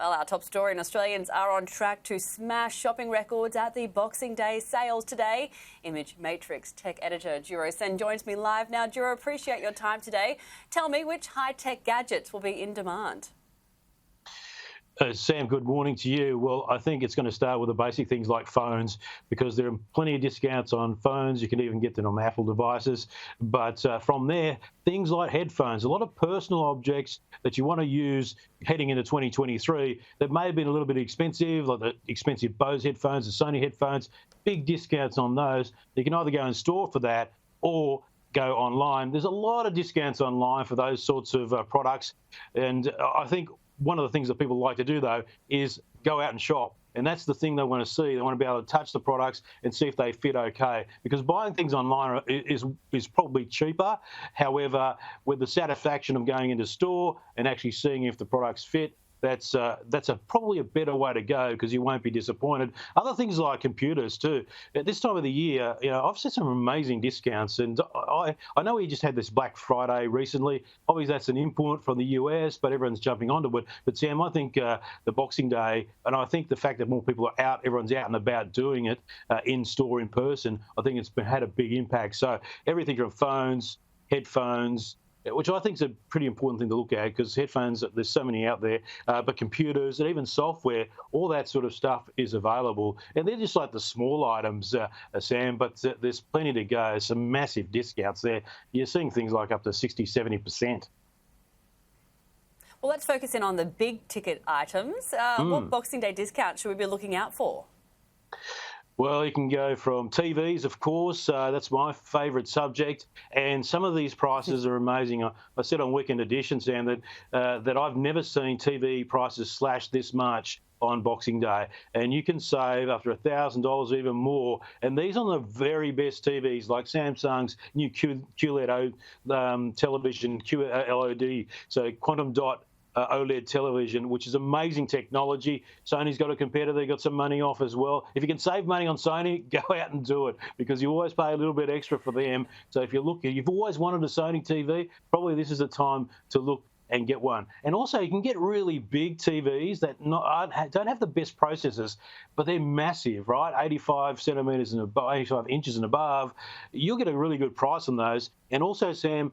Well, our top story, and Australians are on track to smash shopping records at the Boxing Day sales today. Image Matrix tech editor Juro Sen joins me live now. Juro, appreciate your time today. Tell me, which high-tech gadgets will be in demand? Sam, good morning to you. Well, I think it's going to start with the basic things like phones, because there are plenty of discounts on phones. You can even get them on Apple devices. But from there, things like headphones, a lot of personal objects that you want to use heading into 2023 that may have been a little bit expensive, like the expensive Bose headphones, the Sony headphones, big discounts on those. You can either go in store for that or go online. There's a lot of discounts online for those sorts of products. And I think one of the things that people like to do, though, is go out and shop. And that's the thing they want to see. They want to be able to touch the products and see if they fit okay. Because buying things online is probably cheaper. However, with the satisfaction of going into store and actually seeing if the products fit, that's probably a better way to go, because you won't be disappointed. Other things like computers too. At this time of the year, I've seen some amazing discounts, and I know we just had this Black Friday recently. Obviously, that's an import from the US, but everyone's jumping onto it. But Sam, I think the Boxing Day, and I think the fact that more people are out, everyone's out and about doing it in store, in person, I think it's had a big impact. So everything from phones, headphones, which I think is a pretty important thing to look at, because headphones, there's so many out there, but computers and even software, all that sort of stuff is available. And they're just like the small items, Sam, but there's plenty to go. Some massive discounts there. You're seeing things like up to 60, 70%. Well, let's focus in on the big ticket items. What Boxing Day discount should we be looking out for? Well, you can go from TVs, of course. That's my favourite subject. And some of these prices are amazing. I said on Weekend Edition, Sam, that I've never seen TV prices slash this much on Boxing Day. And you can save up to $1,000, even more. And these on the very best TVs, like Samsung's new QLED television, QLED, so quantum dot OLED television, which is amazing technology. Sony's got a competitor. They got some money off as well. If you can save money on Sony, go out and do it, because you always pay a little bit extra for them. So if you've always wanted a Sony TV, probably this is the time to look and get one. And also, you can get really big TVs that don't have the best processors, but they're massive, right? 85 centimetres and above, 85 inches and above. You'll get a really good price on those. And also, Sam,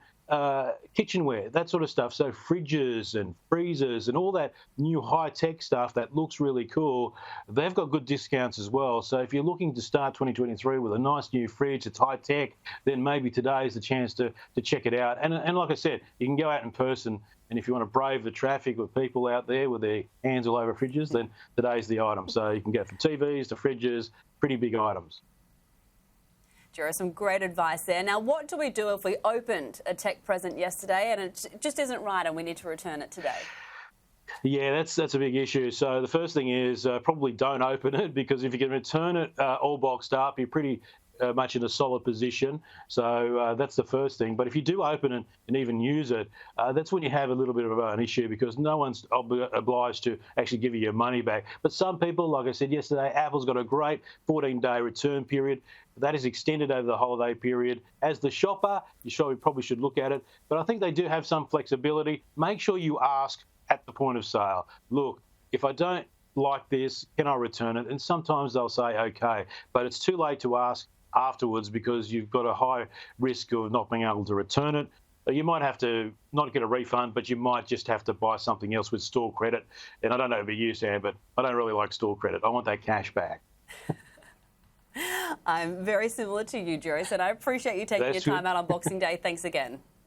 kitchenware, that sort of stuff. So fridges and freezers and all that new high-tech stuff that looks really cool, they've got good discounts as well. So if you're looking to start 2023 with a nice new fridge that's high-tech, then maybe today is the chance to check it out. And like I said, you can go out in person, and if you want to brave the traffic with people out there with their hands all over fridges, then today's the item. So you can go from TVs to fridges, pretty big items. Juro, some great advice there. Now, what do we do if we opened a tech present yesterday and it just isn't right and we need to return it today? Yeah, that's a big issue. So the first thing is probably don't open it, because if you can return it all boxed up, you're pretty much in a solid position. So that's the first thing. But if you do open it and even use it, that's when you have a little bit of an issue, because no one's obliged to actually give you your money back. But some people, like I said yesterday, Apple's got a great 14-day return period. That is extended over the holiday period. As the shopper, you probably should look at it. But I think they do have some flexibility. Make sure you ask at the point of sale, look, if I don't like this, can I return it? And sometimes they'll say, okay, but it's too late to ask afterwards, because you've got a high risk of not being able to return it. You might have to not get a refund, but you might just have to buy something else with store credit. And I don't know about you, Sam, but I don't really like store credit. I want that cash back. I'm very similar to you, Juro, and I appreciate you taking your time out on Boxing Day. Thanks again.